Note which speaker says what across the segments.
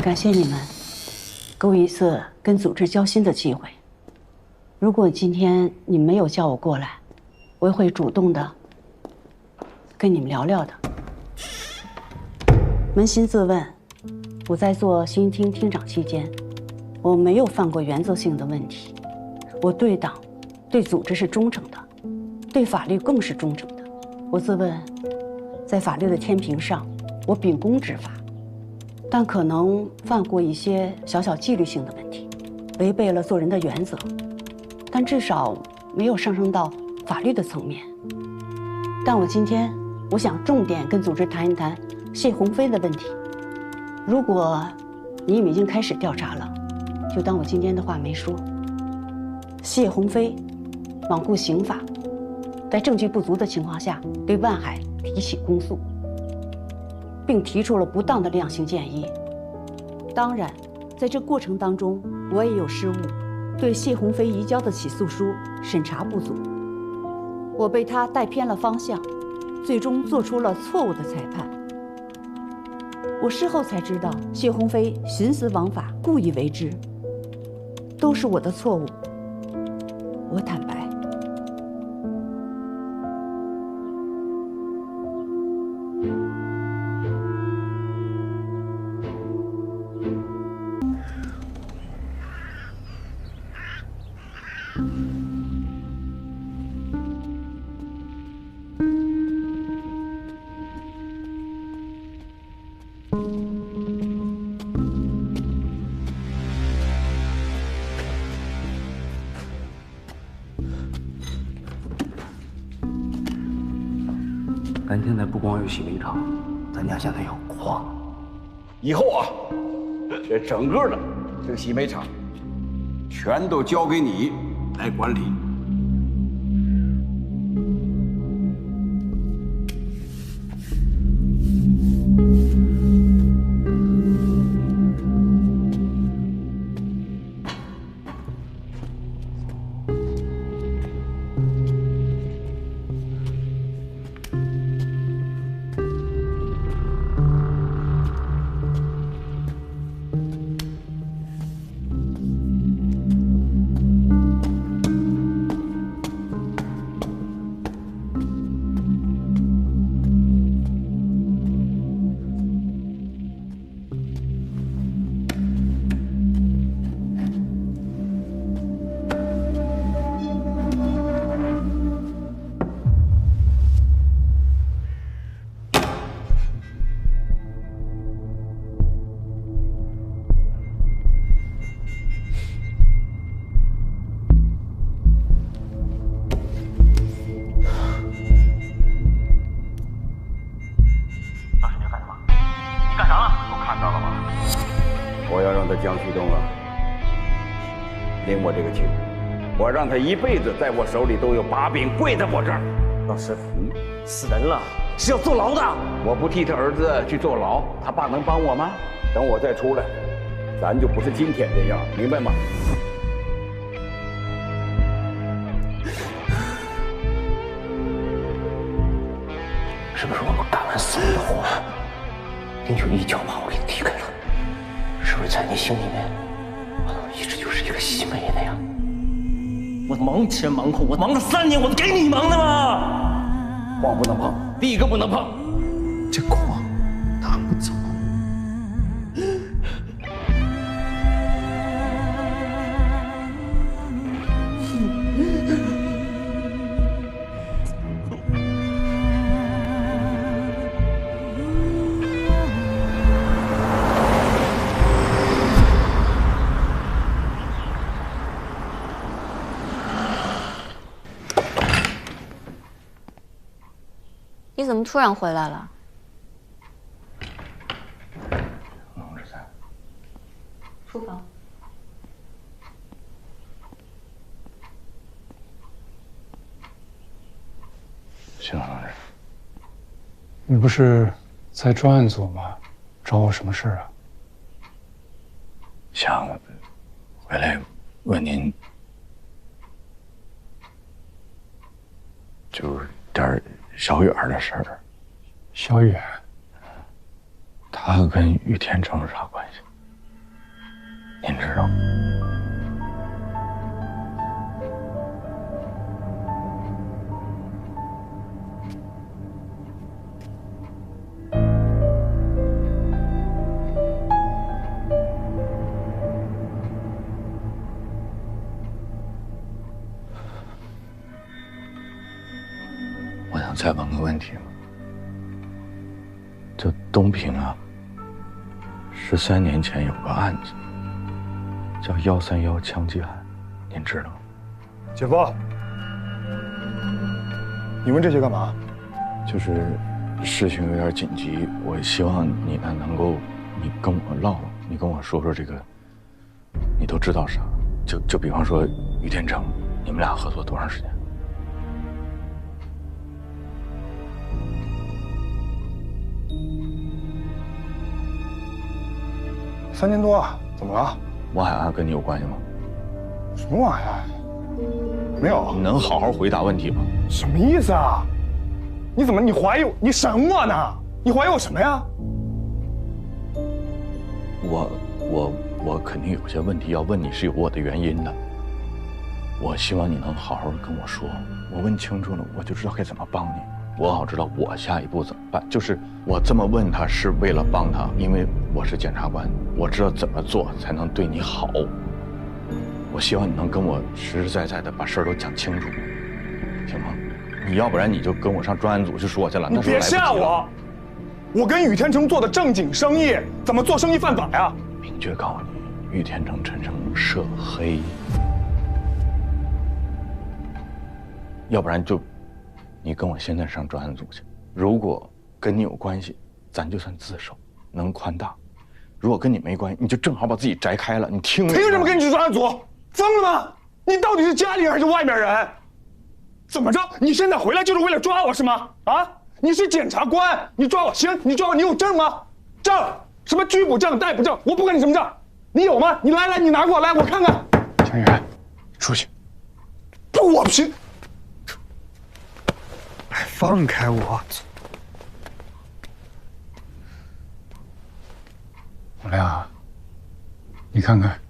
Speaker 1: 感谢你们给我一次跟组织交心的机会。如果今天你没有叫我过来，我也会主动的跟你们聊聊的。扪心自问，我在做新厅厅长期间，我没有犯过原则性的问题。我对党、对组织是忠诚的，对法律更是忠诚的。我自问，在法律的天平上，我秉公执法。但可能犯过一些小小纪律性的问题，违背了做人的原则，但至少没有上升到法律的层面。但我今天我想重点跟组织谈一谈谢鸿飞的问题。如果你们已经开始调查了，就当我今天的话没说。谢鸿飞罔顾刑法，在证据不足的情况下对万海提起公诉，并提出了不当的量刑建议。当然，在这过程当中，我也有失误，对谢鸿飞移交的起诉书审查不足，我被他带偏了方向，最终做出了错误的裁判。我事后才知道，谢鸿飞徇私枉法，故意为之，都是我的错误，我坦白。
Speaker 2: 咱现在不光有洗煤厂，咱家现在有矿。
Speaker 3: 以后啊，这整个的这个洗煤厂，全都交给你来管理。我要让他江旭东啊，领我这个情，我让他一辈子在我手里都有把柄，跪在我这儿。
Speaker 4: 老师，死人了，是要坐牢的。
Speaker 3: 我不替他儿子去坐牢，他爸能帮我吗？等我再出来，咱就不是今天这样，明白吗？
Speaker 4: 是不是我们干完所有的活，你就一脚把我给踢开了？是不是在你心里面，我一直就是一个洗煤的呀？我忙前忙后，我忙了3年，我给你忙的吗？
Speaker 3: 矿不能碰，第一个不能碰。
Speaker 2: 这矿拿不走。
Speaker 5: 你怎么突然回来了？
Speaker 2: 忙着在
Speaker 5: 书房。
Speaker 2: 邢老师，
Speaker 6: 你不是在专案组吗？找我什么事啊？
Speaker 2: 想回来问您，就是点小远的事儿。
Speaker 6: 小远，
Speaker 2: 他跟于天成有啥关系？
Speaker 4: 您知道吗？我想再问个问题，这东平啊，13年前有个案子，叫131枪击案，您知道吗？
Speaker 7: 姐夫，你问这些干嘛？
Speaker 4: 就是事情有点紧急，我希望你呢能够，你跟我唠唠，你跟我说说这个，你都知道啥？就比方说于天成，你们俩合作多长时间
Speaker 7: ？3年多啊，怎么了？
Speaker 4: 王海岸跟你有关系吗？
Speaker 7: 什么玩意儿？没有。
Speaker 4: 你能好好回答问题吗？
Speaker 7: 什么意思啊？你怀疑我？你审我呢？你怀疑我什么呀？
Speaker 4: 我肯定有些问题要问你，是有我的原因的。我希望你能好好的跟我说，我问清楚了，我就知道该怎么帮你。我好知道我下一步怎么办。就是我这么问他是为了帮他，因为我是检察官，我知道怎么做才能对你好。我希望你能跟我实实在在的把事儿都讲清楚，行吗？你要不然你就跟我上专案组去说去了。
Speaker 7: 你别吓我！我跟宇天成做的正经生意，怎么做生意犯法呀？
Speaker 4: 明确告诉你，宇天成、陈诚涉黑。要不然就，你跟我现在上专案组去。如果跟你有关系，咱就算自首，能宽大；如果跟你没关系，你就正好把自己摘开了。你听
Speaker 7: 什么跟你去专案组？疯了吗？你到底是家里人还是外面人？怎么着？你现在回来就是为了抓我是吗？啊！你是检察官，你抓我行？你抓我，你有证吗？证？什么拘捕证、逮捕证？我不管你什么证，你有吗？你来，你拿过来，我看看。
Speaker 6: 江源，出去。
Speaker 7: 不，我不行。放开我！
Speaker 6: 我俩，你看看，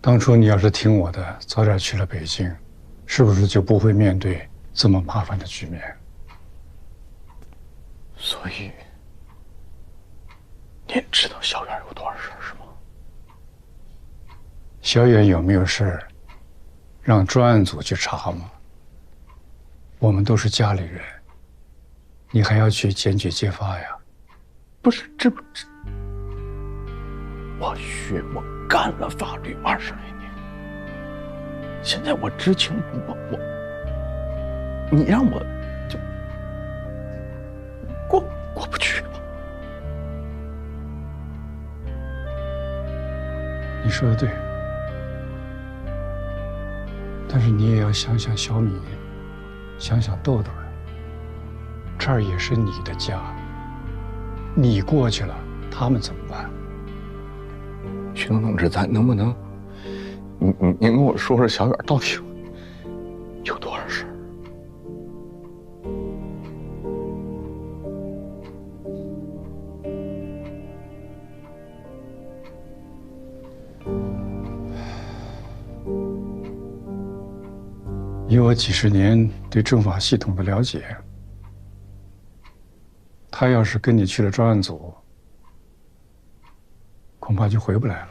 Speaker 6: 当初你要是听我的，早点去了北京，是不是就不会面对这么麻烦的局面？
Speaker 4: 所以，你也知道小远有多少事儿是吗？
Speaker 6: 小远有没有事儿，让专案组去查吗？我们都是家里人，你还要去检举揭发呀？
Speaker 4: 不是，这我干了法律20来年，现在我知情不报，你让我就过不去了。
Speaker 6: 你说的对，但是你也要想想小米，想想豆豆，这儿也是你的家，你过去了，他们怎么办？
Speaker 4: 徐同志，咱能不能，您跟我说说小远到底有多少事儿？
Speaker 6: 以我几十年对政法系统的了解，他要是跟你去了专案组，恐怕就回不来了。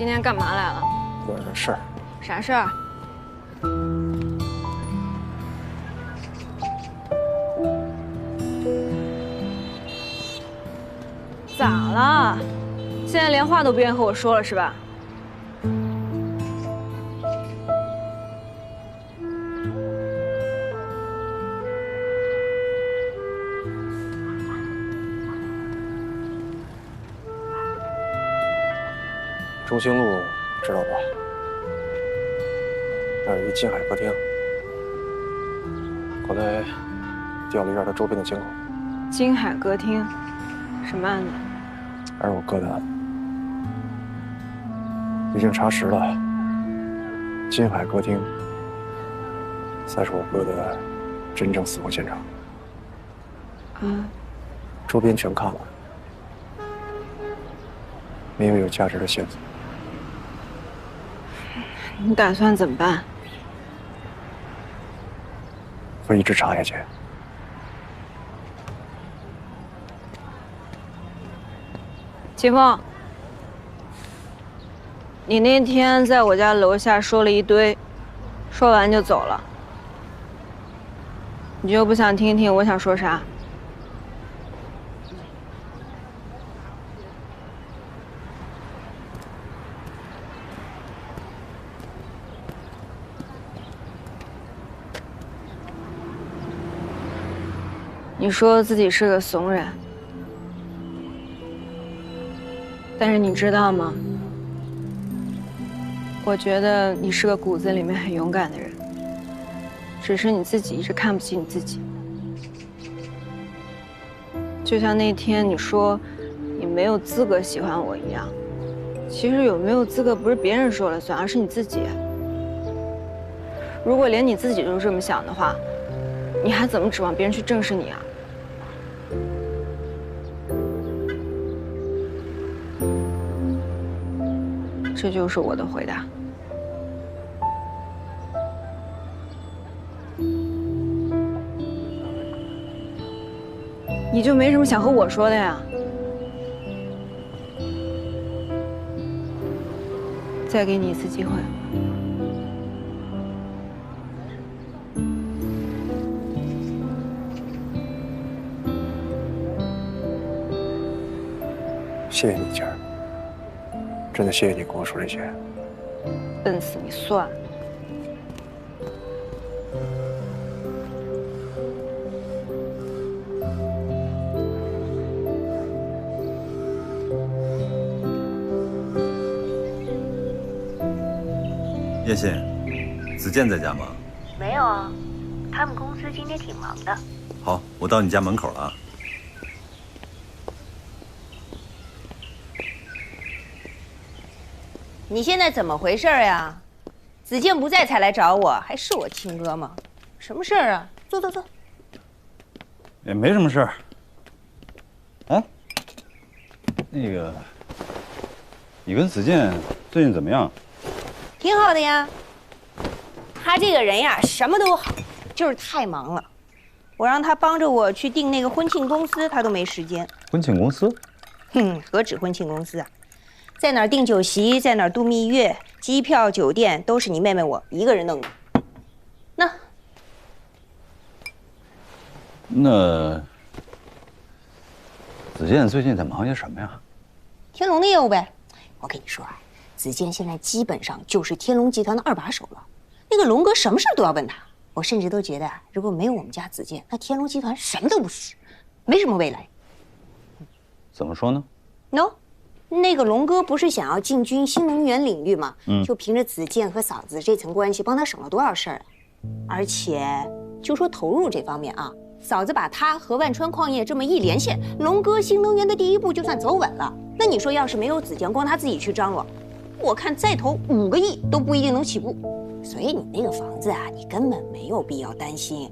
Speaker 5: 今天干嘛来了？
Speaker 8: 有点事儿。
Speaker 5: 啥事儿？咋了？现在连话都不愿意和我说了是吧？
Speaker 8: 中兴路知道吧？那儿有一金海歌厅，后来调了一下它周边的监控。
Speaker 5: 金海歌厅，什么案子？
Speaker 8: 还是我哥的案子。已经查实了，金海歌厅才是我哥的真正死亡现场。周边全看了，没有价值的线索。
Speaker 5: 你打算怎么办？
Speaker 8: 会一直查下去。
Speaker 5: 秦风，你那天在我家楼下说了一堆，说完就走了，你就不想听听我想说啥？你说自己是个怂人，但是你知道吗？我觉得你是个骨子里面很勇敢的人，只是你自己一直看不起你自己。就像那天你说你没有资格喜欢我一样，其实有没有资格不是别人说了算，而是你自己。如果连你自己都这么想的话，你还怎么指望别人去正视你啊？这就是我的回答。你就没什么想和我说的呀？再给你一次机会。
Speaker 8: 谢谢你，晴儿。真的谢谢你跟我说这些。
Speaker 5: 笨死你算了。
Speaker 9: 叶信，子健在家吗？
Speaker 10: 没有啊，他们公司今天挺忙的。
Speaker 9: 好，我到你家门口了啊。
Speaker 10: 你现在怎么回事呀？子健不在才来找我，还是我亲哥吗？什么事儿啊？坐坐坐。
Speaker 9: 也没什么事儿。哎，那个，你跟子健最近怎么样？
Speaker 10: 挺好的呀。他这个人呀，什么都好，就是太忙了。我让他帮着我去订那个婚庆公司，他都没时间。
Speaker 9: 婚庆公司？
Speaker 10: 何止婚庆公司啊！在哪儿订酒席，在哪儿度蜜月，机票、酒店都是你妹妹我一个人弄的。
Speaker 9: 那子健最近在忙些什么呀？
Speaker 10: 天龙的业务呗。我跟你说啊，子健现在基本上就是天龙集团的2把手了。那个龙哥什么事都要问他。我甚至都觉得，如果没有我们家子健，那天龙集团什么都不是，没什么未来。
Speaker 9: 怎么说呢？
Speaker 10: No。那个龙哥不是想要进军新能源领域吗？就凭着子健和嫂子这层关系，帮他省了多少事儿啊！而且就说投入这方面啊，嫂子把他和万川矿业这么一连线，龙哥新能源的第一步就算走稳了。那你说，要是没有子健，光他自己去张罗，我看再投5个亿都不一定能起步。所以你那个房子啊，你根本没有必要担心。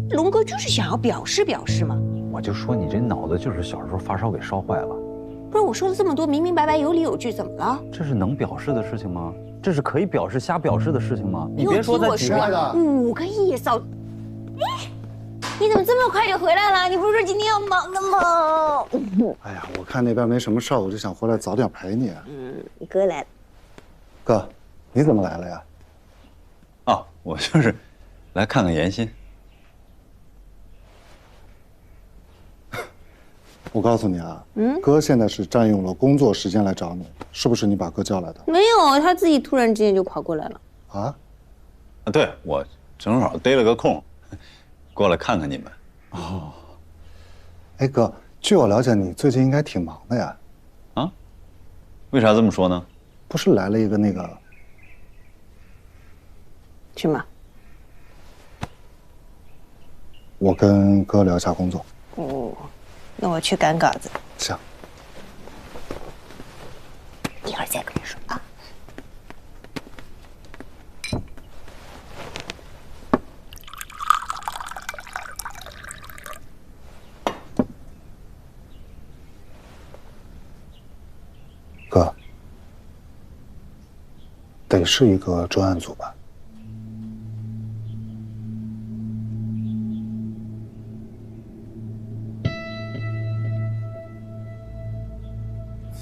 Speaker 10: 这龙哥就是想要表示表示嘛。
Speaker 9: 我就说你这脑子就是小时候发烧给烧坏了。
Speaker 10: 不是我说了这么多，明明白白，有理有据，怎么了？
Speaker 9: 这是能表示的事情吗？这是可以表示、瞎表示的事情吗？你别说
Speaker 10: 再
Speaker 9: 举例
Speaker 10: 了，5个亿嫂，哎，你怎么这么快就回来了？你不是说今天要忙的吗？
Speaker 11: 哎呀，我看那边没什么事儿，我就想回来早点陪你。
Speaker 10: 你哥来了。
Speaker 8: 哥，你怎么来了呀？
Speaker 9: 哦，我就是来看看妍心。
Speaker 8: 我告诉你啊，哥现在是占用了工作时间来找你，是不是你把哥叫来的？
Speaker 10: 没有，他自己突然之间就跑过来了。
Speaker 8: 啊？
Speaker 9: 对，我正好逮了个空，过来看看你们。
Speaker 8: 哦。哎，哥，据我了解，你最近应该挺忙的呀。
Speaker 9: 啊？为啥这么说呢？
Speaker 8: 不是来了一个那个？
Speaker 10: 去吗？
Speaker 8: 我跟哥聊一下工作。
Speaker 10: 哦，那我去赶稿子。
Speaker 8: 行。
Speaker 10: 一会儿再跟你说啊。
Speaker 8: 哥，得是一个专案组吧？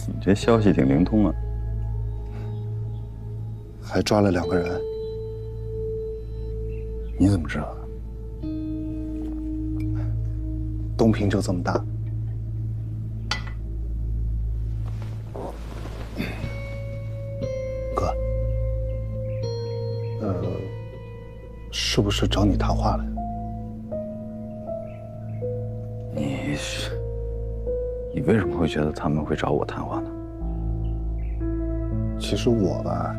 Speaker 9: 你这消息挺灵通啊！
Speaker 8: 还抓了2个人，
Speaker 9: 你怎么知道的？
Speaker 8: 东平就这么大。哥，是不是找你谈话了呀？
Speaker 9: 你为什么会觉得他们会找我谈话呢？
Speaker 8: 其实我吧，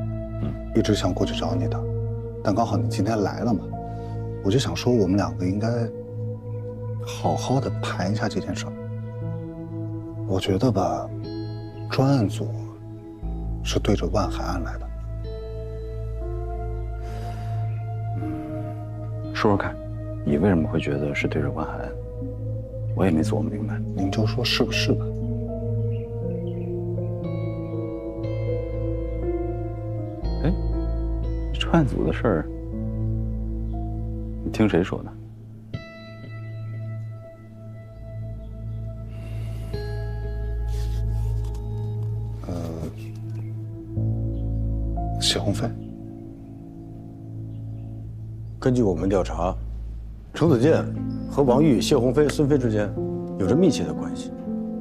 Speaker 8: 一直想过去找你的，但刚好你今天来了嘛，我就想说我们2个应该好好的谈一下这件事儿。我觉得吧，专案组是对着万海案来的。
Speaker 9: 说说看，你为什么会觉得是对着万海案？我也没琢磨明白。
Speaker 8: 您就说是不是吧？
Speaker 9: 哎，专案组的事儿，你听谁说的？
Speaker 8: 谢鸿飞。
Speaker 11: 根据我们调查，程子健和王玉、谢鸿飞、孙飞之间有着密切的关系。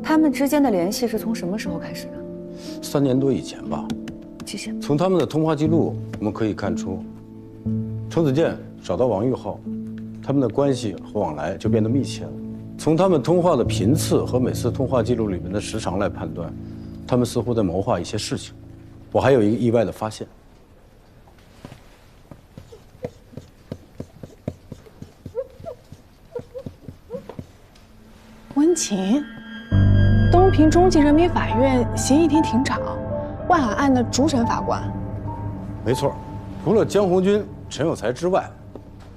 Speaker 12: 他们之间的联系是从什么时候开始的
Speaker 11: ？3年多以前吧。
Speaker 12: 谢谢。
Speaker 11: 从他们的通话记录，我们可以看出，程子健找到王玉后，他们的关系和往来就变得密切了。从他们通话的频次和每次通话记录里面的时长来判断，他们似乎在谋划一些事情。我还有一个意外的发现。
Speaker 12: 温情，东平中级人民法院刑一庭庭长，万海案的主审法官。
Speaker 11: 没错，除了江红军、陈有才之外，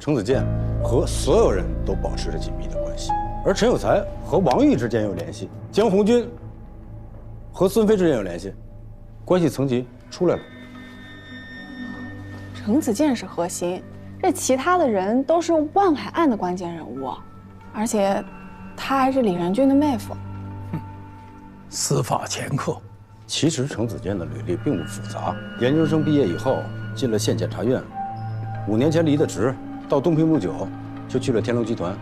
Speaker 11: 程子健和所有人都保持着紧密的关系。而陈有才和王玉之间有联系，江红军和孙飞之间有联系，关系层级出来了。
Speaker 12: 程子健是核心，这其他的人都是万海案的关键人物，而且他还是李仁俊的妹夫。
Speaker 11: 司法掮客。其实程子健的履历并不复杂，研究生毕业以后进了县检察院，5年前离的职，到东平不久就去了天龙集团，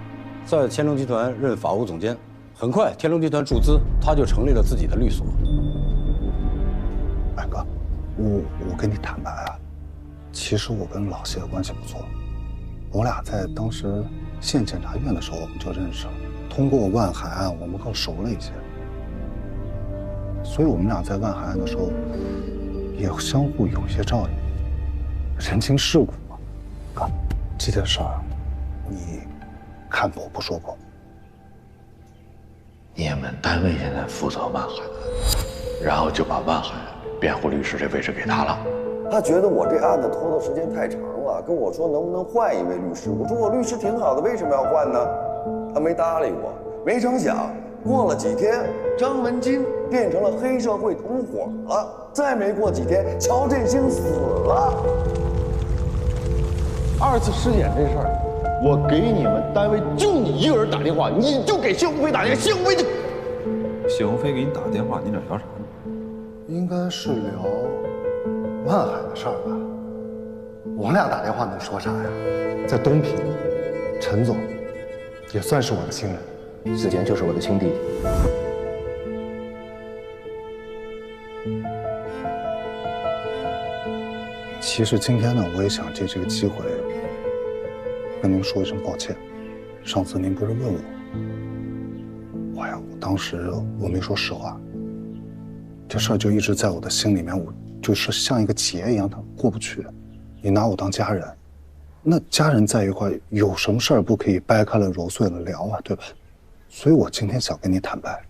Speaker 11: 在天龙集团任法务总监。很快天龙集团注资，他就成立了自己的律所。
Speaker 8: 白哥，我跟你坦白啊，其实我跟老谢关系不错，我俩在当时县检察院的时候我们就认识了，通过万海案我们更熟了一些，所以我们俩在万海案的时候也相互有一些照应，人情世故嘛。哥，这件事儿你看破不说破。
Speaker 4: 你们单位现在负责万海案，然后就把万海辩护律师这位置给他了。
Speaker 13: 他觉得我这案子拖的时间太长了，跟我说能不能换一位律师。我说我律师挺好的，为什么要换呢？他没搭理我。没成想，过了几天，张文金变成了黑社会同伙了。再没过几天，乔振兴死了。
Speaker 14: 2次尸检这事儿，我给你们单位就你一个人打电话，你就给谢鸿飞打电话，谢鸿飞就……
Speaker 9: 谢鸿飞给你打电话，你俩聊啥呢？
Speaker 8: 应该是聊万海的事儿吧，我俩打电话能说啥呀？在东平，陈总也算是我的亲人，
Speaker 4: 子健就是我的亲弟弟。
Speaker 8: 其实今天呢，我也想借这个机会跟您说一声抱歉。上次您不是问我，我当时我没说实话，这事儿就一直在我的心里面，我就是像一个结一样，它过不去。你拿我当家人，那家人在一块，有什么事儿不可以掰开了揉碎了聊啊，对吧？所以我今天想跟你坦白。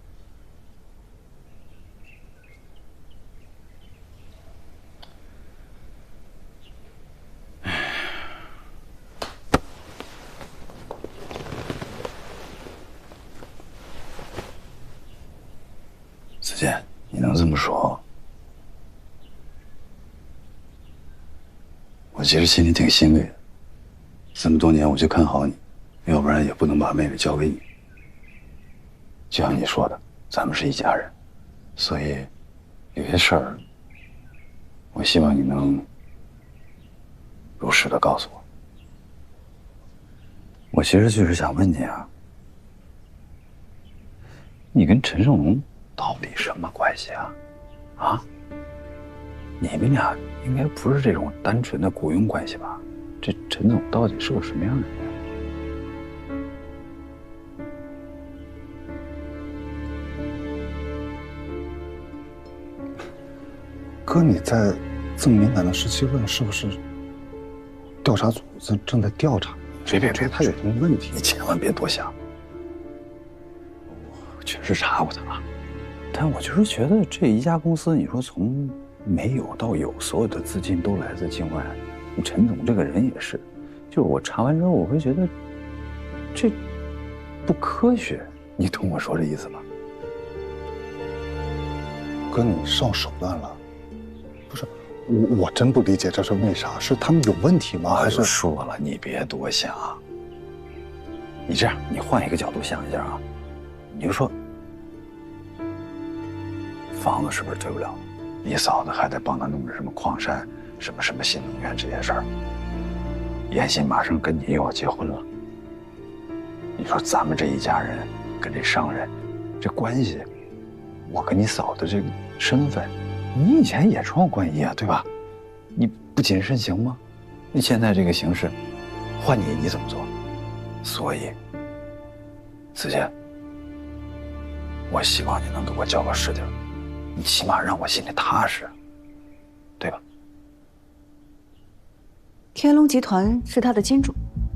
Speaker 3: 子健，你能这么说？我其实心里挺欣慰的。这么多年我就看好你，要不然也不能把妹妹交给你。就像你说的，咱们是一家人，所以有些事儿，我希望你能如实的告诉我。我其实就是想问你啊，你跟陈胜龙到底什么关系啊？啊？你们俩应该不是这种单纯的雇佣关系吧？这陈总到底是个什么样的人？
Speaker 8: 哥，你在这么敏感的时期问，是不是调查组正在调查？
Speaker 3: 别，
Speaker 8: 他有什么问题？
Speaker 3: 你千万别多想。我确实查过他了，但我就是觉得这一家公司，你说从没有到有，所有的资金都来自境外。陈总这个人也是，就是我查完之后，我会觉得这不科学。你懂我说这意思吗？
Speaker 8: 哥，你上手段了。不是，我真不理解这是为啥？是他们有问题吗？还是
Speaker 3: 说了，你别多想。你这样，你换一个角度想一下啊，你就说，房子是不是对不了？你嫂子还得帮他弄着什么矿山、什么新能源这些事儿。妍希马上跟你又要结婚了，你说咱们这一家人跟这商人这关系，我跟你嫂子这个身份，你以前也穿过冠衣啊，对吧？你不谨慎行吗？你现在这个形势，换你怎么做？所以，子健，我希望你能给我交个实底儿，你起码让我心里踏实，对吧？
Speaker 15: 天龙集团是他的金主。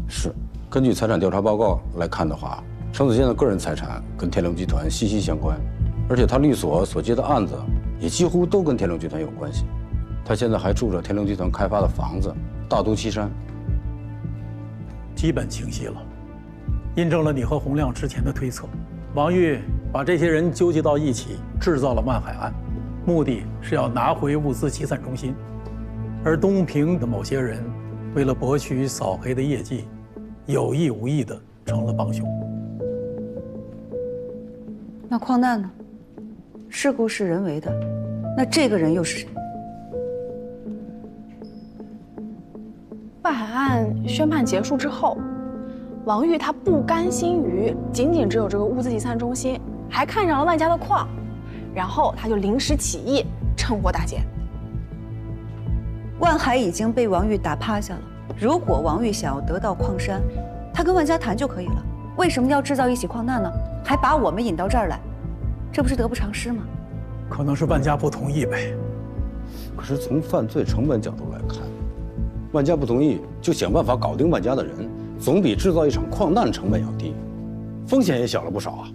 Speaker 11: 是，根据财产调查报告来看的话，程子健的个人财产跟天龙集团息息相关，而且他律所所接的案子也几乎都跟天龙集团有关系。他现在还住着天龙集团开发的房子，大都七山。
Speaker 16: 基本清晰了，印证了你和洪亮之前的推测。王玉把这些人纠集到一起，制造了万海案，目的是要拿回物资集散中心。而东平的某些人为了博取扫黑的业绩，有意无意的成了帮凶。
Speaker 15: 那矿难呢？事故是人为的，那这个人又是谁？
Speaker 12: 万海案宣判结束之后，王玉他不甘心于仅仅只有这个物资集散中心，还看上了万家的矿，然后他就临时起意，趁火打劫。
Speaker 15: 万海已经被王玉打趴下了。如果王玉想要得到矿山，他跟万家谈就可以了。为什么要制造一起矿难呢？还把我们引到这儿来，这不是得不偿失吗？
Speaker 16: 可能是万家不同意呗。
Speaker 11: 可是从犯罪成本角度来看，万家不同意就想办法搞定万家的人，总比制造一场矿难成本要低，风险也小了不少啊。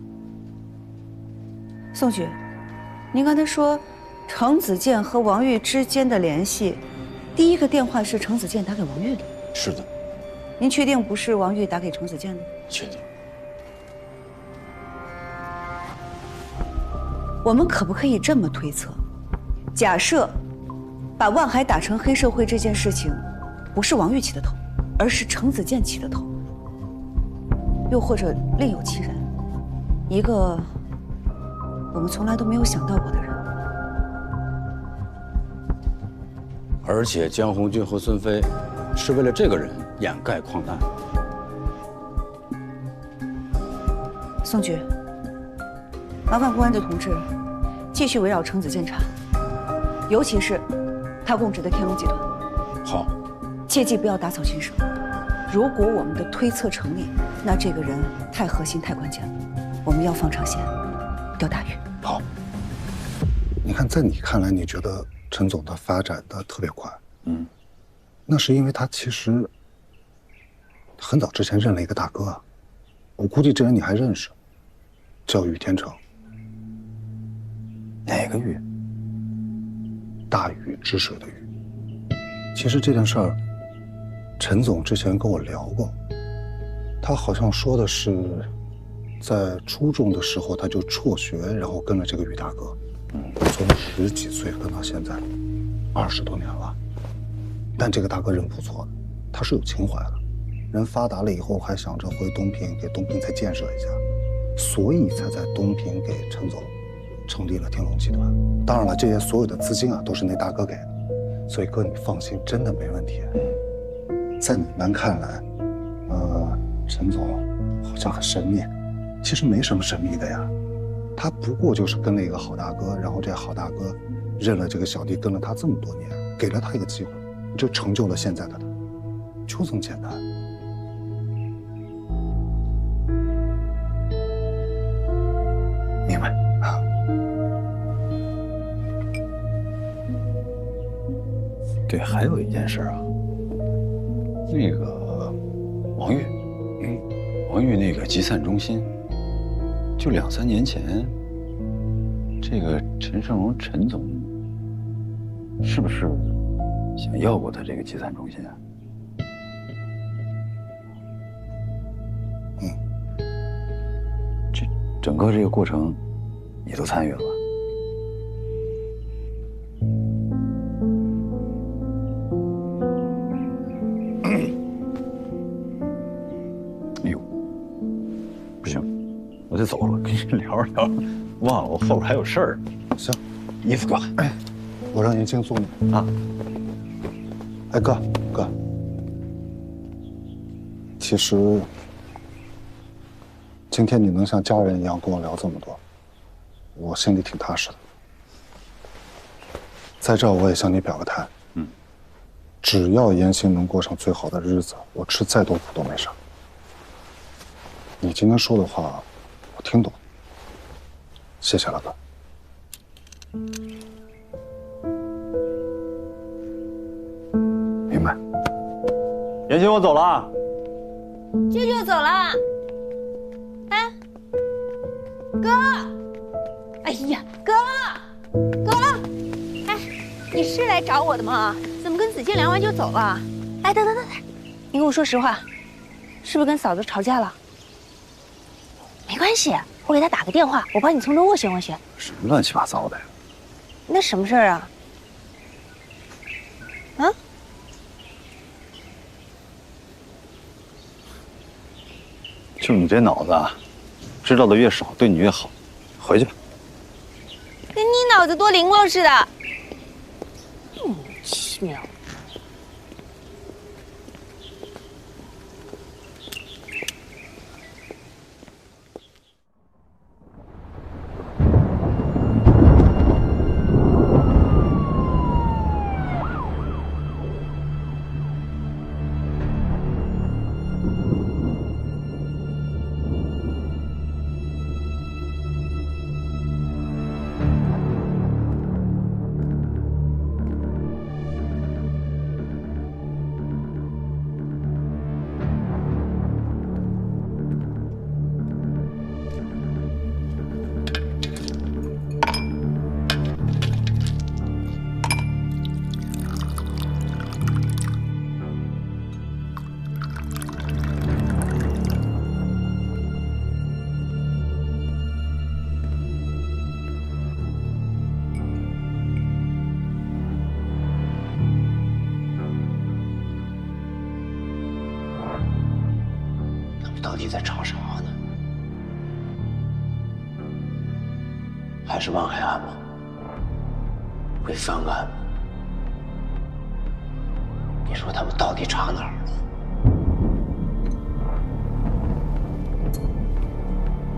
Speaker 15: 宋局，您刚才说程子健和王玉之间的联系，第一个电话是程子健打给王玉的。
Speaker 11: 是的。
Speaker 15: 您确定不是王玉打给程子健的？
Speaker 11: 确定。
Speaker 15: 我们可不可以这么推测？假设把万海打成黑社会这件事情，不是王玉起的头，而是程子健起的头，又或者另有其人，一个我们从来都没有想到过的人。
Speaker 11: 而且江红军和孙飞是为了这个人掩盖矿难。
Speaker 15: 宋局，麻烦公安的同志继续围绕程子健查，尤其是他供职的天龙集团。
Speaker 11: 好，
Speaker 15: 切记不要打草惊蛇。如果我们的推测成立，那这个人太核心、太关键了，我们要放长线，钓大鱼。
Speaker 11: 好。
Speaker 8: 你看，在你看来，你觉得陈总他发展的特别快，那是因为他其实很早之前认了一个大哥，我估计这人你还认识，叫宇天成。
Speaker 3: 哪个宇？
Speaker 8: 大禹治水的禹。其实这件事儿，陈总之前跟我聊过，他好像说的是，在初中的时候他就辍学，然后跟了这个宇大哥。从10几岁跟到现在，20多年了。但这个大哥人不错的，他是有情怀的。人发达了以后，还想着回东平给东平再建设一下，所以才在东平给陈总成立了天龙集团。当然了，这些所有的资金啊，都是那大哥给的。所以哥，你放心，真的没问题。在你们看来，陈总好像很神秘，其实没什么神秘的呀。他不过就是跟了一个好大哥，然后这好大哥认了这个小弟，跟了他这么多年，给了他一个机会，就成就了现在的他，就这么简单。
Speaker 3: 明白啊。对，还有一件事啊，那个王玉，王玉那个集散中心。就2、3年前，这个陈胜荣陈总是不是想要过他这个集散中心啊？这整个这个过程，你都参与了吧？哎呦，不行。我得走了，跟你聊着聊着，忘了我后边还有事儿。
Speaker 8: 行，
Speaker 3: 衣服给我。
Speaker 8: 哎，我让年轻送你啊。哎，哥，其实今天你能像家人一样跟我聊这么多，我心里挺踏实的。在这儿我也向你表个态，只要严欣能过上最好的日子，我吃再多苦都没事。你今天说的话，我听懂，谢谢了，哥。
Speaker 3: 明白。严欣，我走了啊。
Speaker 10: 舅舅走了。哎，哥，哎呀，哥，哎，你是来找我的吗？怎么跟子健聊完就走了？哎，等，你跟我说实话，是不是跟嫂子吵架了？没关系，我给他打个电话，我帮你从中斡旋斡旋。
Speaker 3: 什么乱七八糟的呀？
Speaker 10: 那什么事儿啊？啊？
Speaker 3: 就你这脑子啊，知道的越少，对你越好。回去吧。
Speaker 10: 跟你脑子多灵光似的，莫名其妙。
Speaker 4: 到底在吵啥呢？还是望海岸吗？会翻案吗？你说他们到底查哪儿了？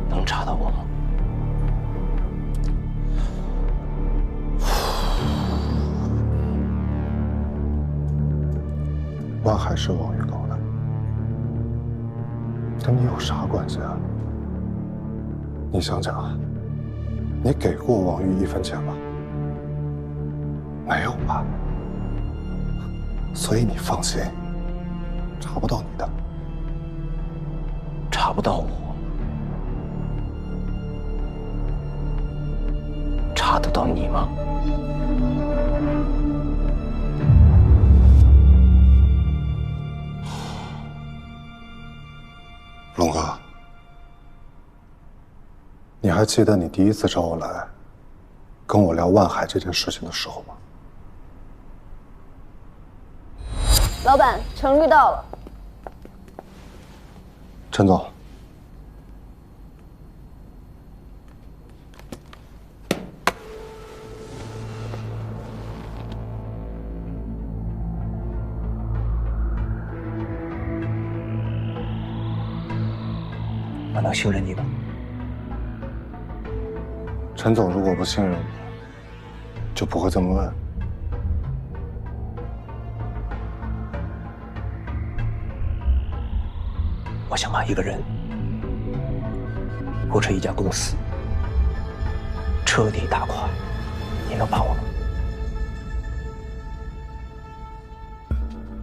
Speaker 4: 能查到我吗？
Speaker 8: 万海是王玉搞的，跟你有啥关系啊？你想想，你给过王玉1分钱吗？没有吧？所以你放心，查不到你的。
Speaker 4: 查不到我，查得到你吗？
Speaker 8: 龙哥，你还记得你第一次找我来，跟我聊万海这件事情的时候吗？
Speaker 5: 老板，程律到了。
Speaker 8: 陈总，
Speaker 4: 我能信任你吗？
Speaker 8: 陈总如果不信任我，就不会这么问。
Speaker 4: 我想把一个人或者一家公司彻底打垮，你能帮我吗？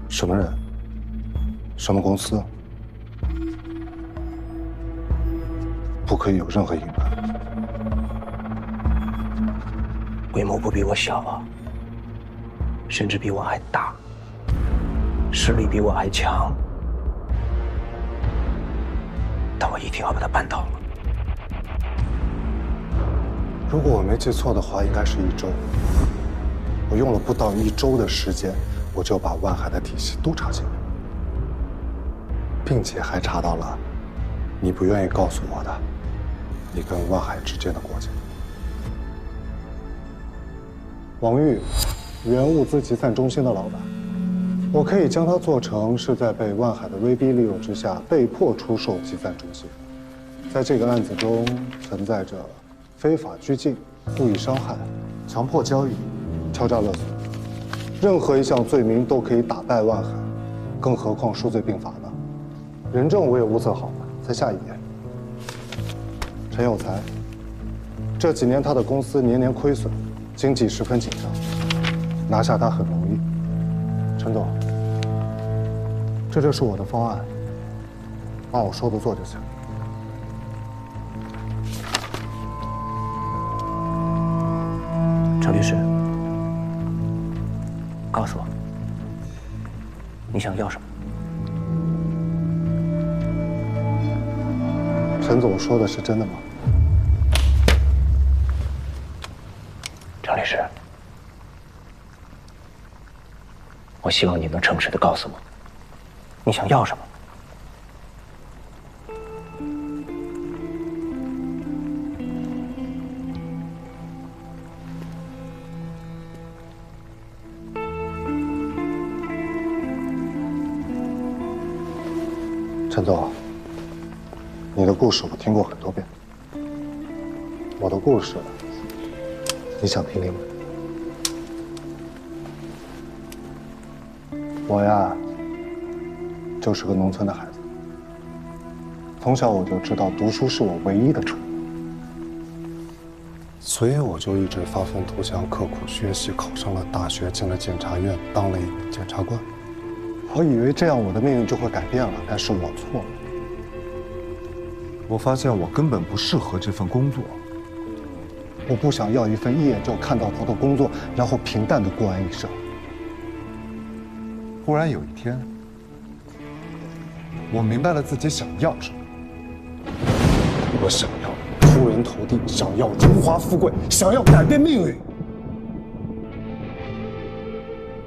Speaker 8: 什么人？什么公司？不可以有任何隐瞒。
Speaker 4: 规模不比我小啊，甚至比我还大，实力比我还强，但我一定要把它办到了。
Speaker 8: 如果我没记错的话，应该是1周。我用了不到1周的时间，我就把万海的体系都查清了，并且还查到了你不愿意告诉我的，你跟万海之间的过节。王玉，原物资集散中心的老板，我可以将他做成是在被万海的威逼利诱之下被迫出售集散中心。在这个案子中存在着非法拘禁、故意伤害、强迫交易、敲诈勒索，任何一项罪名都可以打败万海，更何况数罪并罚呢？人证我也物色好了，再下一页。陈有才，这几年他的公司年年亏损，经济十分紧张，拿下他很容易。陈总，这就是我的方案，按我说的做就行。
Speaker 4: 程律师，告诉我，你想要什么？
Speaker 8: 陈总说的是真的吗？
Speaker 4: 程律师，我希望你能诚实的告诉我，你想要什么。
Speaker 8: 陈总，你的故事我听过很多遍，我的故事，你想听听吗？我呀，就是个农村的孩子，从小我就知道读书是我唯一的出路，所以我就一直发愤图强，刻苦学习，考上了大学，进了检察院，当了一名检察官。我以为这样我的命运就会改变了，但是我错了。我发现我根本不适合这份工作。我不想要一份一眼就看到头的工作，然后平淡的过完一生。忽然有一天，我明白了自己想要什么。我想要出人头地，想要荣华富贵，想要改变命运。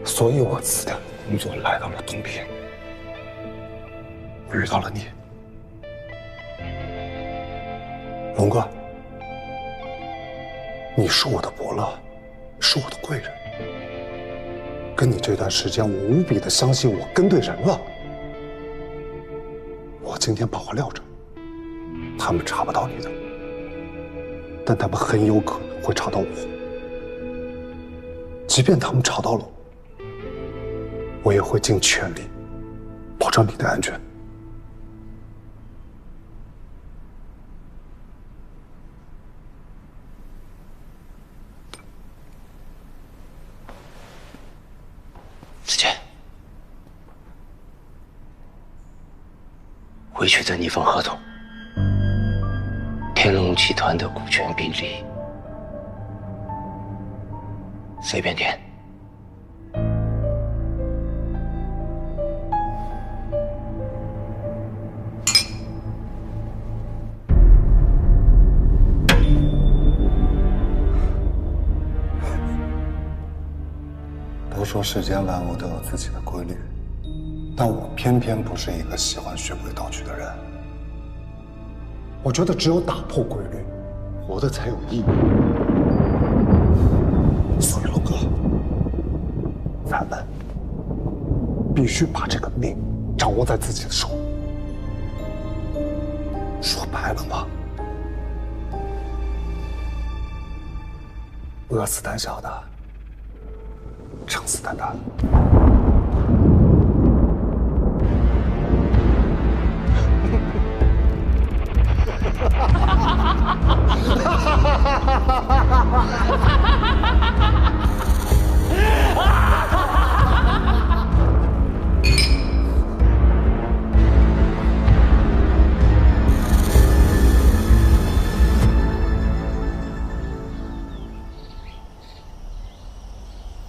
Speaker 8: 所以我辞掉工作，来到了东平，遇到了你，龙哥，你是我的伯乐，是我的贵人。跟你这段时间，我无比的相信我跟对人了。我今天把话撂这，他们查不到你的，但他们很有可能会查到我。即便他们查到了我也会尽全力保障你的安全。
Speaker 4: 子健，回去的那份合同，天龙集团的股权比例随便填。
Speaker 8: 都说世间万物都有自己的规律，但我偏偏不是一个喜欢循规蹈矩的人。我觉得只有打破规律，活得才有意义。所以龙哥，咱们必须把这个命掌握在自己的手。说白了嘛，饿死胆小的，撑死胆大的。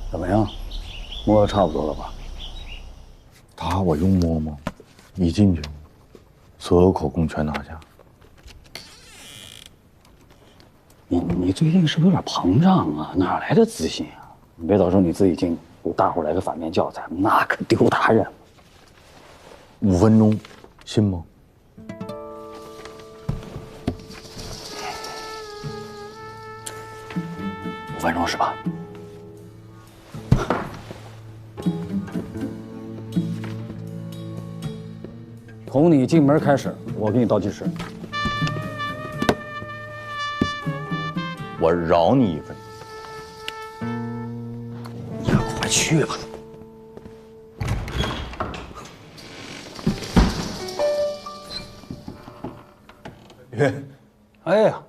Speaker 3: 怎么样？摸得差不多了吧？
Speaker 14: 他我用摸吗？一进去，所有口供全拿下。
Speaker 2: 你最近是不是有点膨胀啊？哪来的自信啊？你别到时候你自己进，给大伙来个反面教材，那可丢大人了。
Speaker 14: 5分钟，信吗？
Speaker 2: 5分钟是吧？从你进门开始，我给你倒计时。
Speaker 14: 我饶你1分。
Speaker 2: 你可快去吧！
Speaker 17: 哎呀，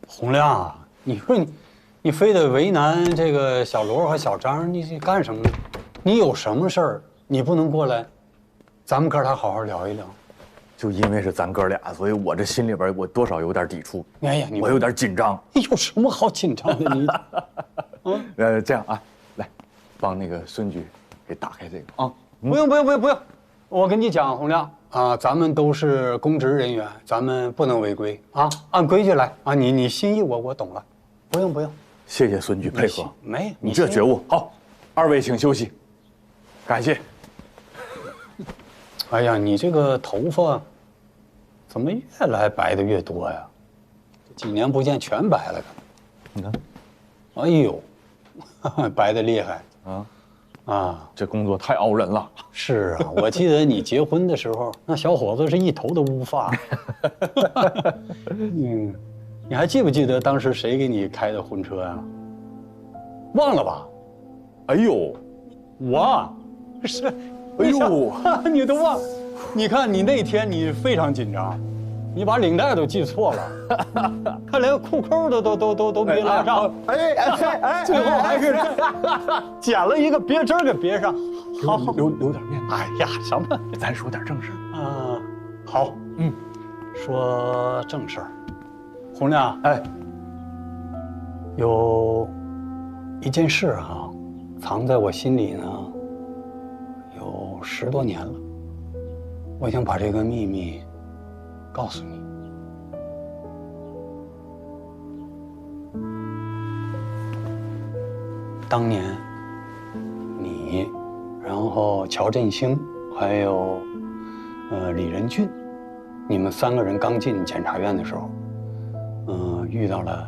Speaker 17: 洪亮啊，你说你非得为难这个小罗和小张，你这干什么呢？你有什么事儿，你不能过来，咱们哥俩好好聊一聊。
Speaker 14: 就因为是咱哥俩，所以我这心里边我多少有点抵触。
Speaker 17: 哎呀，
Speaker 14: 我有点紧张。
Speaker 17: 有什么好紧张的？你，
Speaker 14: 这样啊，来，帮那个孙局给打开这个啊。
Speaker 17: 不用，我跟你讲，洪亮啊，咱们都是公职人员，咱们不能违规啊，按规矩来啊。你心意我懂了，不用。
Speaker 14: 谢谢孙局配合。
Speaker 17: 没，
Speaker 14: 你这觉悟好。2位请休息，感谢。
Speaker 17: 哎呀，你这个头发怎么越来白的越多呀？几年不见，全白了。
Speaker 14: 你看，
Speaker 17: 哎呦，白的厉害啊！
Speaker 14: 这工作太熬人了。
Speaker 17: 是啊，我记得你结婚的时候，那小伙子是一头的乌发。你还记不记得当时谁给你开的婚车呀？忘了吧？
Speaker 14: 哎呦，
Speaker 17: 我是。 哎呦，你都忘？你看你那天你非常紧张，你把领带都系错了，他连裤扣都没拉上，最后还是剪了一个别针给别上，好
Speaker 14: 留点面子。
Speaker 17: 哎呀，什么？
Speaker 14: 咱说点正事
Speaker 17: 啊。好，说正事儿。洪亮，哎，有一件事啊，藏在我心里呢。 有10多年了，我想把这个秘密告诉你。当年你，然后乔振兴，还有李仁俊，你们3个人刚进检察院的时候，遇到了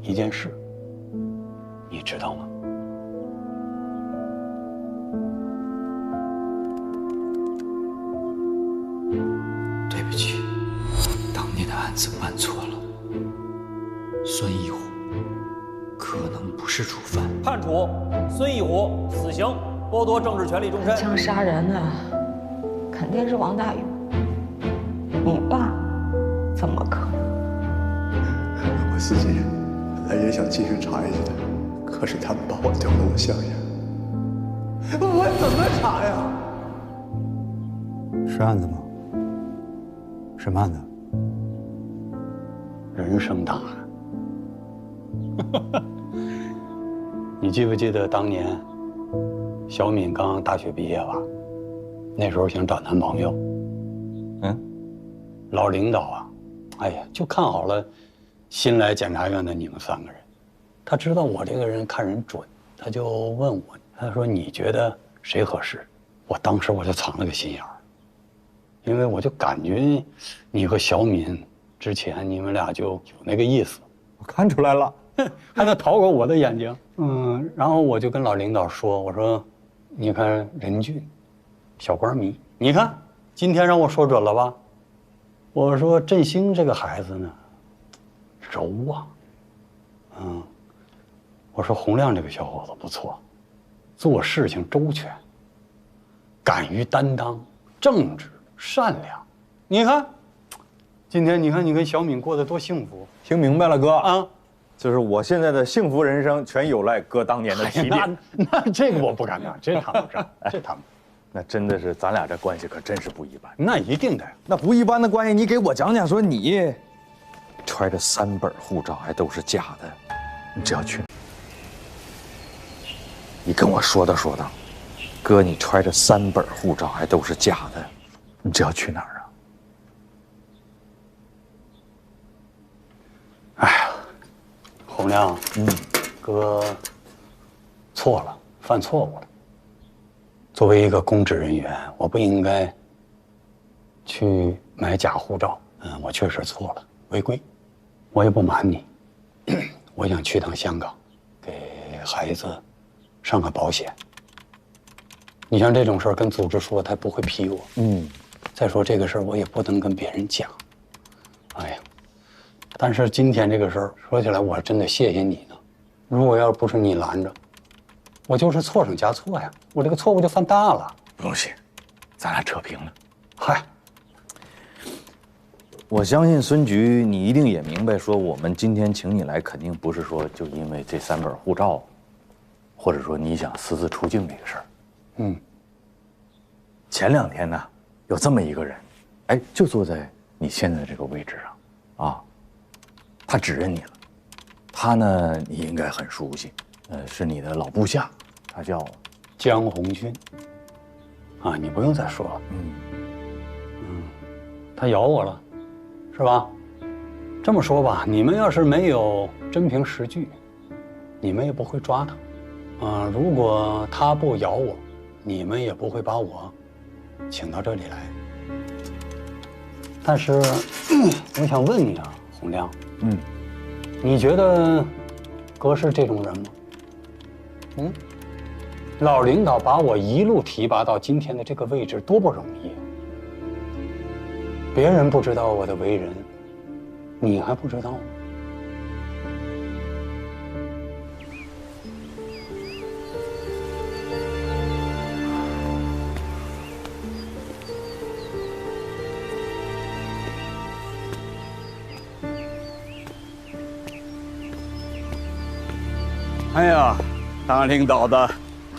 Speaker 17: 一件事，你知道吗？
Speaker 4: 案子办错了，孙一虎可能不是主犯。
Speaker 18: 判处孙一虎死刑，剥夺政治权利终身。
Speaker 19: 枪杀人呢，肯定是王大勇。你爸怎么可能？
Speaker 14: 我自己本来也想继续查下去的，可是他们把我丢到了乡下，我怎么查呀？
Speaker 2: 是案子吗？什么案子？
Speaker 9: 人生档案。你记不记得当年小敏刚大学毕业吧？那时候想找男朋友，老领导啊，哎呀，就看好了新来检察院的你们3个人。他知道我这个人看人准，他就问我，他说你觉得谁合适？我当时我就藏了个心眼儿，因为我就感觉你和小敏之前你们俩就有那个意思。
Speaker 2: 我看出来了，
Speaker 9: 还能逃过我的眼睛。然后我就跟老领导说，我说，你看任俊，小官迷，你看今天让我说准了吧？我说振兴这个孩子呢，柔啊，我说洪亮这个小伙子不错，做事情周全，敢于担当，正直善良。你看，今天你看你跟小敏过得多幸福。
Speaker 2: 听明白了，哥
Speaker 9: 啊，
Speaker 2: 就是我现在的幸福人生全有赖哥当年的提点。
Speaker 9: 那这个我不敢当，这谈不上，这谈不上。
Speaker 2: 那真的是咱俩这关系可真是不一般。
Speaker 9: 那一定的，
Speaker 2: 那不一般的关系，你给我讲讲，说你揣着3本护照还都是假的，你这要去？你跟我说道说道，哥，你揣着3本护照还都是假的，你这要去哪儿啊？
Speaker 9: 哎呀，洪亮，哥错了，犯错误了。作为一个公职人员，我不应该去买假护照。我确实错了，违规。我也不瞒你，我想去趟香港，给孩子上个保险。你像这种事儿跟组织说，他不会批我。再说这个事儿我也不能跟别人讲。哎呀，但是今天这个事儿说起来，我真的谢谢你呢。如果要不是你拦着，我就是错上加错呀，我这个错误就犯大了。
Speaker 2: 不用谢，咱俩扯平了。
Speaker 9: 嗨，
Speaker 2: 我相信孙局，你一定也明白，说我们今天请你来，肯定不是说就因为这3本护照，或者说你想私自出境这个事儿。前2天呢，有这么一个人，哎，就坐在你现在这个位置上，啊，他指认你了。他呢，你应该很熟悉，是你的老部下，他叫
Speaker 9: 江红军。啊，你不用再说了。他咬我了，是吧？这么说吧，你们要是没有真凭实据，你们也不会抓他。如果他不咬我，你们也不会把我请到这里来。但是，我想问你啊，洪亮，你觉得哥是这种人吗？老领导把我一路提拔到今天的这个位置，多不容易。别人不知道我的为人，你还不知道吗？哎呀，当领导的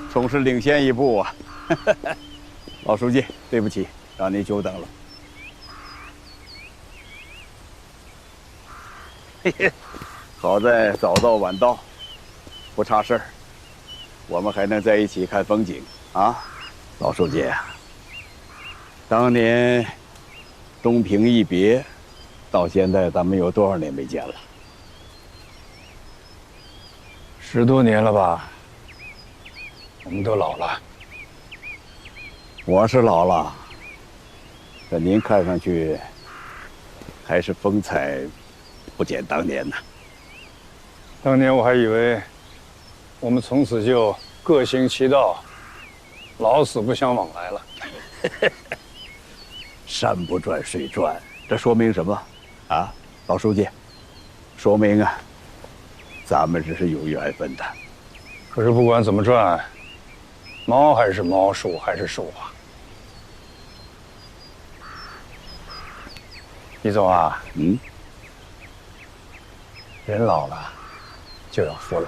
Speaker 9: 总是领先一步啊！老书记，对不起，让你久等了。嘿嘿，好在早到晚到，不差事儿，我们还能在一起看风景啊！老书记，当年东平一别，到现在咱们有多少年没见了
Speaker 6: ？10多年了吧？我们都老了。
Speaker 9: 我是老了，可您看上去还是风采不减当年呢。
Speaker 6: 当年我还以为我们从此就各行其道，老死不相往来了。
Speaker 9: 山不转水转，这说明什么？啊，
Speaker 11: 老书记，说明啊，咱们这是有缘分的。
Speaker 6: 可是不管怎么转，猫还是猫，树还是树啊。李总啊，人老了就要服老，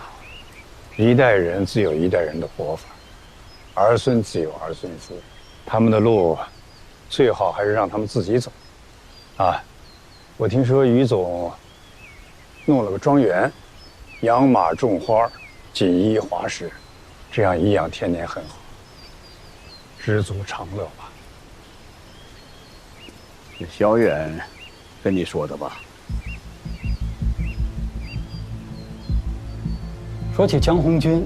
Speaker 6: 一代人自有一代人的活法，儿孙自有儿孙福，他们的路最好还是让他们自己走。啊，我听说于总弄了个庄园，养马种花，锦衣华食，这样颐养天年很好，知足常乐吧。
Speaker 11: 小远跟你说的吧？
Speaker 9: 说起江红军，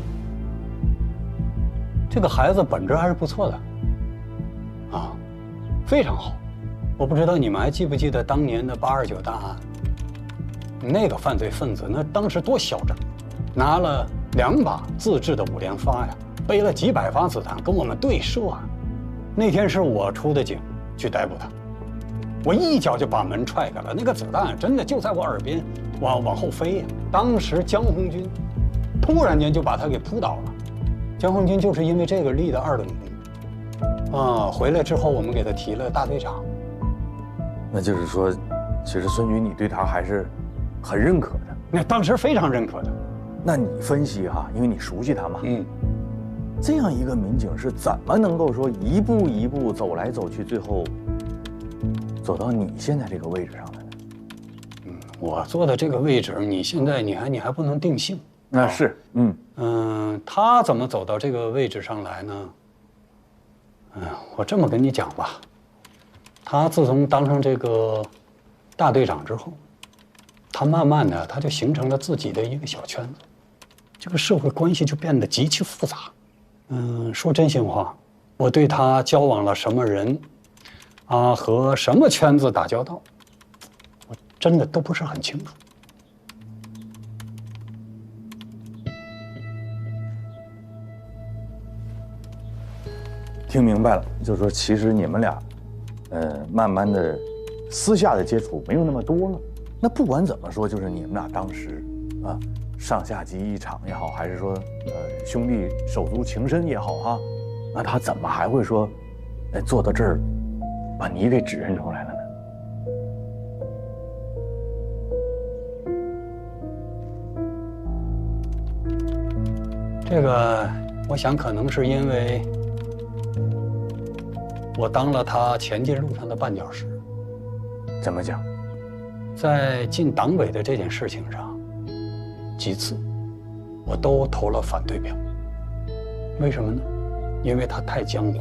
Speaker 9: 这个孩子本质还是不错的，啊，非常好。我不知道你们还记不记得当年的829大案？那个犯罪分子那当时多嚣张，拿了2把自制的5连发呀，背了几百发子弹跟我们对射啊。那天是我出的警去逮捕他，我一脚就把门踹开了，那个子弹真的就在我耳边往后飞呀。当时江红军突然间就把他给扑倒了。江红军就是因为这个立的2等功，啊，回来之后我们给他提了大队长。
Speaker 2: 那就是说，其实孙局你对他还是很认可的。
Speaker 9: 那当时非常认可的。
Speaker 2: 那你分析哈，因为你熟悉他嘛，这样一个民警是怎么能够说一步一步走来走去，最后走到你现在这个位置上的呢？
Speaker 9: 我坐的这个位置，你现在你还不能定性。
Speaker 2: 那是，
Speaker 9: 他怎么走到这个位置上来呢？我这么跟你讲吧。他自从当上这个大队长之后，他慢慢的他就形成了自己的一个小圈子，这个社会关系就变得极其复杂。说真心话，我对他交往了什么人，啊，和什么圈子打交道，我真的都不是很清楚。
Speaker 2: 听明白了，就是说其实你们俩。慢慢的，私下的接触没有那么多了。那不管怎么说，就是你们俩当时啊，上下级一场也好，还是说兄弟手足情深也好哈，那他怎么还会说，坐到这儿，把你给指认出来了
Speaker 9: 呢？这个，我想可能是因为。我当了他前进路上的绊脚石。
Speaker 2: 怎么讲？
Speaker 9: 在进党委的这件事情上，几次我都投了反对票。为什么呢？因为他太江湖，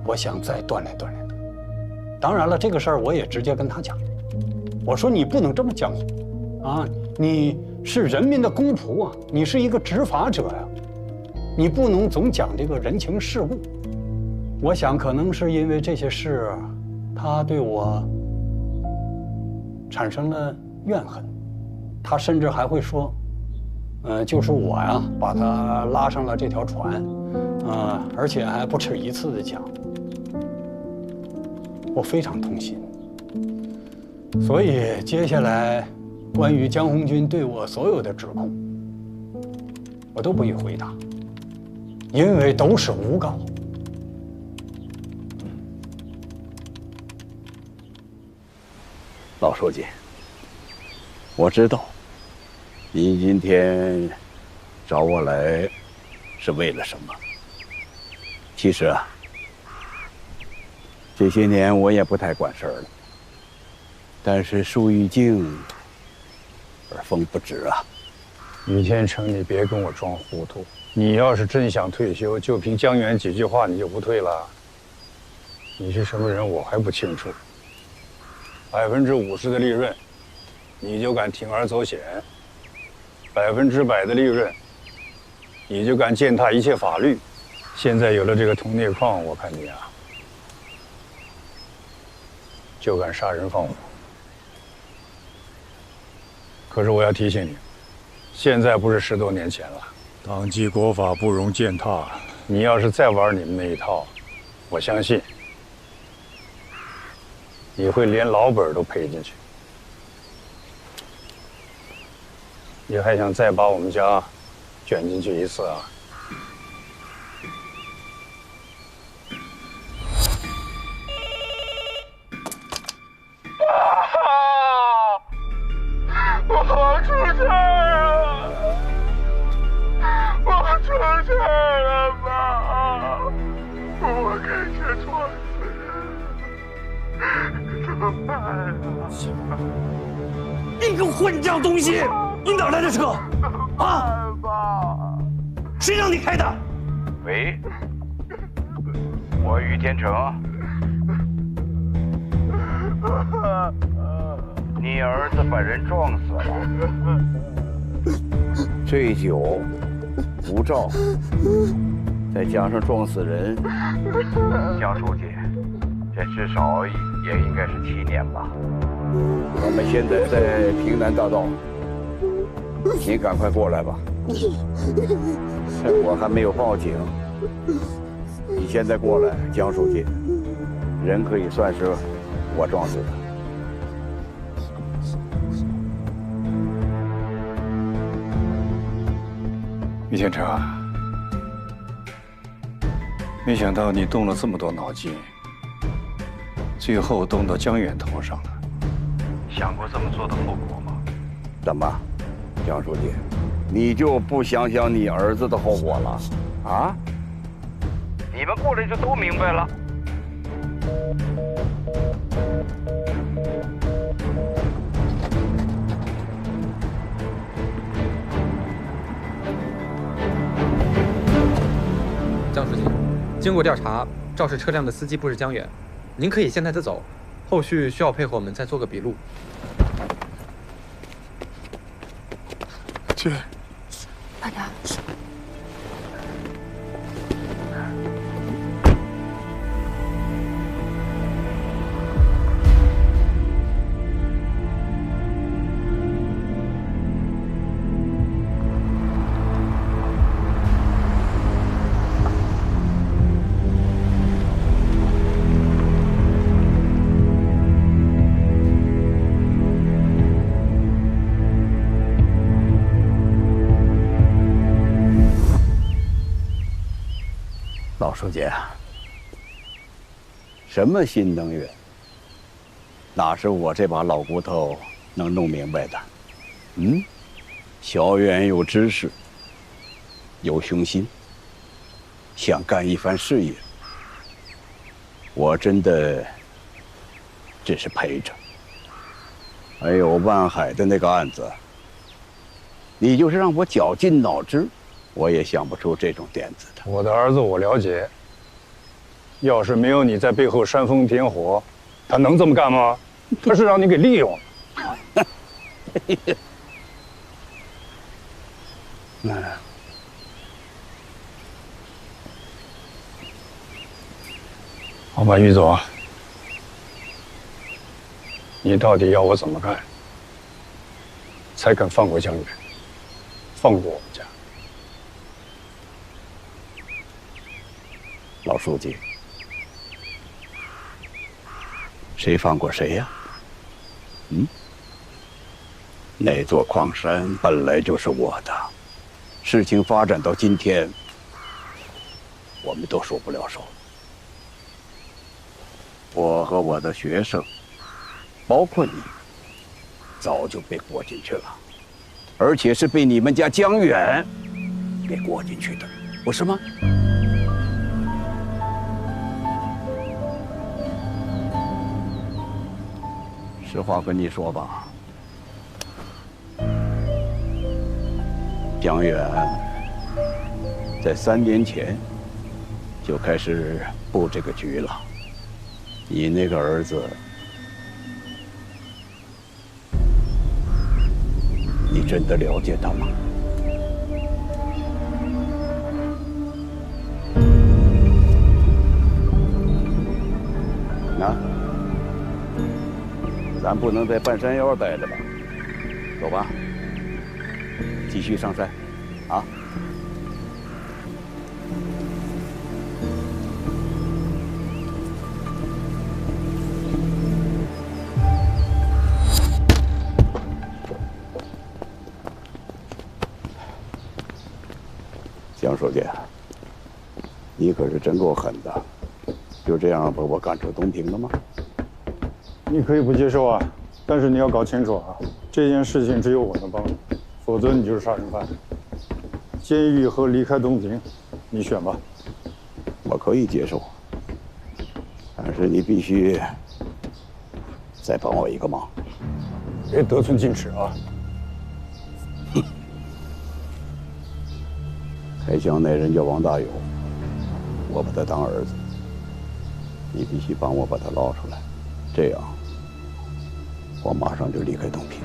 Speaker 9: 我想再锻炼锻炼他。当然了，这个事儿我也直接跟他讲，我说你不能这么江湖啊！你是人民的公仆啊，你是一个执法者呀，你不能总讲这个人情世故。我想，可能是因为这些事，他对我产生了怨恨。他甚至还会说，就是我呀，把他拉上了这条船，而且还不止一次的讲。我非常痛心。所以接下来，关于江红军对我所有的指控，我都不予回答，因为都是诬告。
Speaker 11: 老书记，我知道，您今天找我来是为了什么？其实啊，这些年我也不太管事儿了。但是树欲静而风不止啊。
Speaker 6: 于天成，你别跟我装糊涂。你要是真想退休，就凭江源几句话你就不退了？你是什么人，我还不清楚。50%的利润，你就敢铤而走险；100%的利润，你就敢践踏一切法律。现在有了这个铜镍矿，我看你啊，就敢杀人放火。可是我要提醒你，现在不是10多年前了，党纪国法不容践踏。你要是再玩你们那一套，我相信你会连老本都赔进去。你还想再把我们家卷进去一次啊？
Speaker 20: 我出事了！我出事了，妈！我开车撞死人，怎么办啊？
Speaker 4: 你个混账东西！你哪来的车？啊！谁让你开的？
Speaker 21: 喂，我于天成。你儿子把人撞死了，醉酒、无照，再加上撞死人，江书记，这至少也应该是7年吧。我们现在在平南大道，你赶快过来吧。我还没有报警，你现在过来，江书记，人可以算是我撞死的。
Speaker 6: 于天成，没想到你动了这么多脑筋，最后动到江远头上了。
Speaker 21: 想过这么做的后果吗？怎么，江书记，你就不想想你儿子的后果了？啊？你们过来就都明白了。
Speaker 22: 江书记，经过调查，肇事车辆的司机不是江远，您可以现在就走，后续需要配合我们再做个笔录。
Speaker 20: 去，
Speaker 12: 慢点。
Speaker 21: 老书记，什么新能源，哪是我这把老骨头能弄明白的？嗯，小远有知识，有雄心，想干一番事业，我真的只是陪着。还有万海的那个案子，你就是让我绞尽脑汁，我也想不出这种点子的。
Speaker 6: 我的儿子我了解，要是没有你在背后煽风点火，他能这么干吗？他是让你给利用了。好吧，于总，你到底要我怎么干，才肯放过江远，放过我们家？
Speaker 21: 老书记，谁放过谁呀？嗯，那座矿山本来就是我的，事情发展到今天，我们都收不了手。我和我的学生，包括你，早就被裹进去了，而且是被你们家江远给裹进去的，不是吗？实话跟你说吧，江远在3年前就开始布这个局了。你那个儿子，你真的了解他吗？那，咱不能在半山腰待着吧？走吧，继续上山，啊！书记，你可是真够狠的，就这样把我赶出东平的吗？
Speaker 6: 你可以不接受啊，但是你要搞清楚啊，这件事情只有我能帮你，否则你就是杀人犯。监狱和离开东平，你选吧。
Speaker 21: 我可以接受，但是你必须再帮我一个忙。
Speaker 6: 别得寸进尺啊！
Speaker 21: 开枪那人叫王大有，我把他当儿子，你必须帮我把他捞出来，这样我马上就离开东平。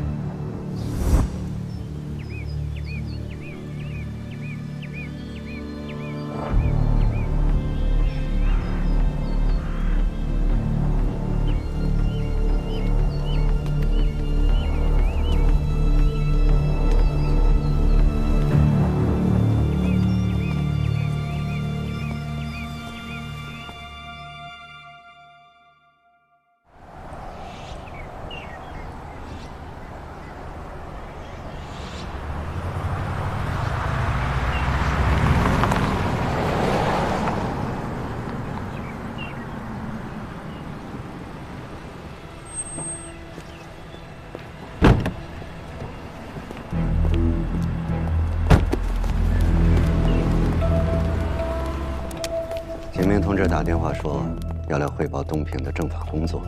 Speaker 1: 景明同志打电话说要来汇报东平的政法工作，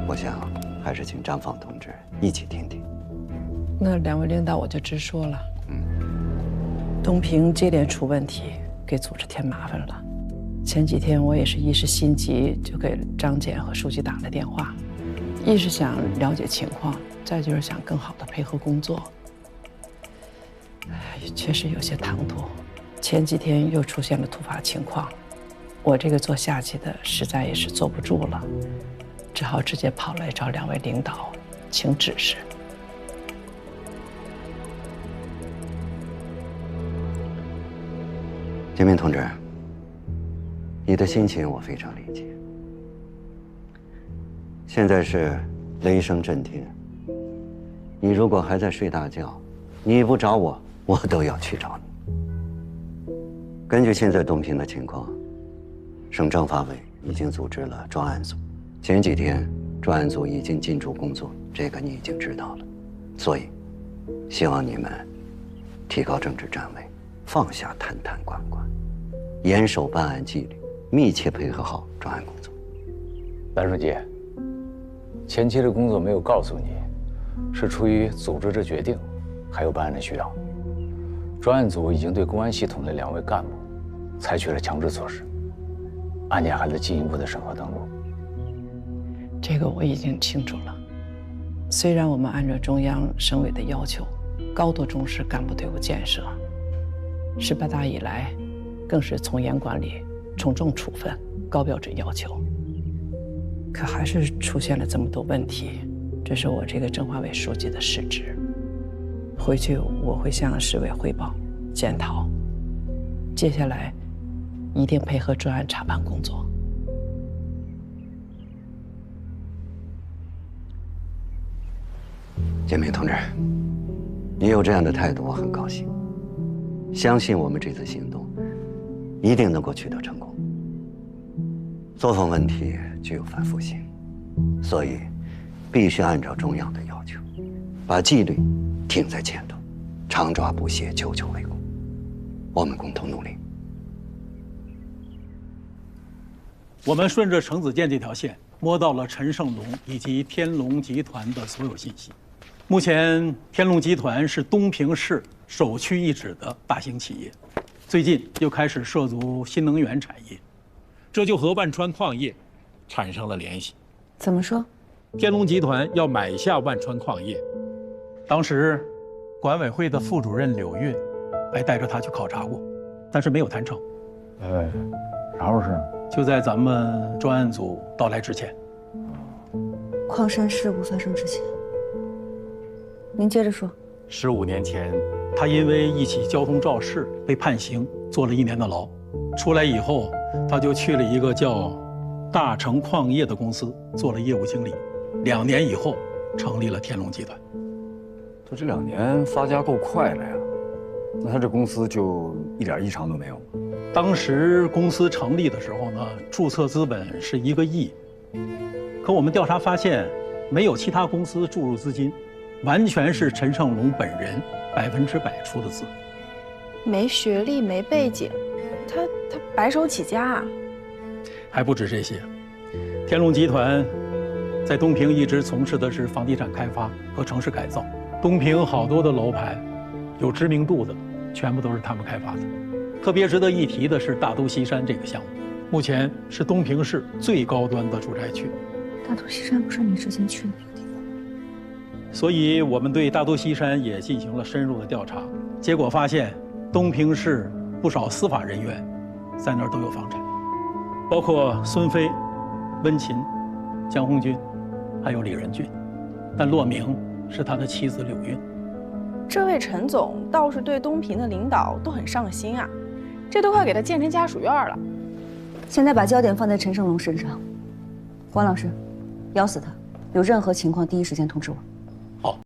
Speaker 1: 我想还是请张放同志一起听听。
Speaker 7: 那两位领导我就直说了，东平接连出问题，给组织添麻烦了。前几天我也是一时心急，就给张检和书记打了电话，一是想了解情况，再就是想更好的配合工作。确实有些唐突，前几天又出现了突发情况。我这个做下级的实在也是坐不住了，只好直接跑来找两位领导请指示。
Speaker 1: 金明同志，你的心情我非常理解。现在是雷声震天，你如果还在睡大觉，你不找我，我都要去找你。根据现在东平的情况，省政法委已经组织了专案组，前几天专案组已经进驻工作，这个你已经知道了。所以，希望你们提高政治站位，放下坛坛罐罐，严守办案纪律，密切配合好专案工作。
Speaker 2: 蓝书记，前期的工作没有告诉你，是出于组织的决定，还有办案的需要。专案组已经对公安系统的2位干部采取了强制措施。案件还在进一步的审核登录。
Speaker 7: 这个我已经清楚了。虽然我们按照中央、省委的要求，高度重视干部队伍建设，18大以来，更是从严管理、从重处分、高标准要求。可还是出现了这么多问题，这是我这个政法委书记的失职。回去我会向市委汇报、检讨。接下来一定配合专案查办工作。
Speaker 1: 建明同志，你有这样的态度，我很高兴。相信我们这次行动一定能够取得成功。作风问题具有反复性，所以必须按照中央的要求，把纪律挺在前头，常抓不懈，久久为功。我们共同努力。
Speaker 16: 我们顺着程子健这条线摸到了陈胜龙以及天龙集团的所有信息。目前，天龙集团是东平市首屈一指的大型企业，最近又开始涉足新能源产业，这就和万川矿业产生了联系。
Speaker 15: 怎么说？
Speaker 16: 天龙集团要买下万川矿业，当时管委会的副主任柳运还带着他去考察过，但是没有谈成。
Speaker 6: 啥回事？
Speaker 16: 就在咱们专案组到来之前。
Speaker 15: 矿山事故发生之前。您接着说。
Speaker 16: 15年前，他因为一起交通肇事被判刑，坐了1年的牢。出来以后，他就去了一个叫大成矿业的公司做了业务经理。2年以后，成立了天龙集团。
Speaker 2: 他这2年发家够快了呀。那他这公司就一点异常都没有？
Speaker 16: 当时公司成立的时候呢，注册资本是1个亿，可我们调查发现，没有其他公司注入资金，完全是陈胜龙本人100%出的资。
Speaker 12: 没学历，没背景，他白手起家啊！
Speaker 16: 还不止这些，天龙集团在东平一直从事的是房地产开发和城市改造。东平好多的楼盘，有知名度的，全部都是他们开发的。特别值得一提的是大都西山这个项目，目前是东平市最高端的住宅区。
Speaker 15: 大都西山不是你之前去的那个地方？
Speaker 16: 所以我们对大都西山也进行了深入的调查，结果发现东平市不少司法人员在那儿都有房产，包括孙飞、温琴、江红军，还有李仁俊，但落名是他的妻子柳运。
Speaker 12: 这位陈总倒是对东平的领导都很上心啊，这都快给他建成家属院了。
Speaker 15: 现在把焦点放在陈胜龙身上，黄老师，咬死他，有任何情况第一时间通知我。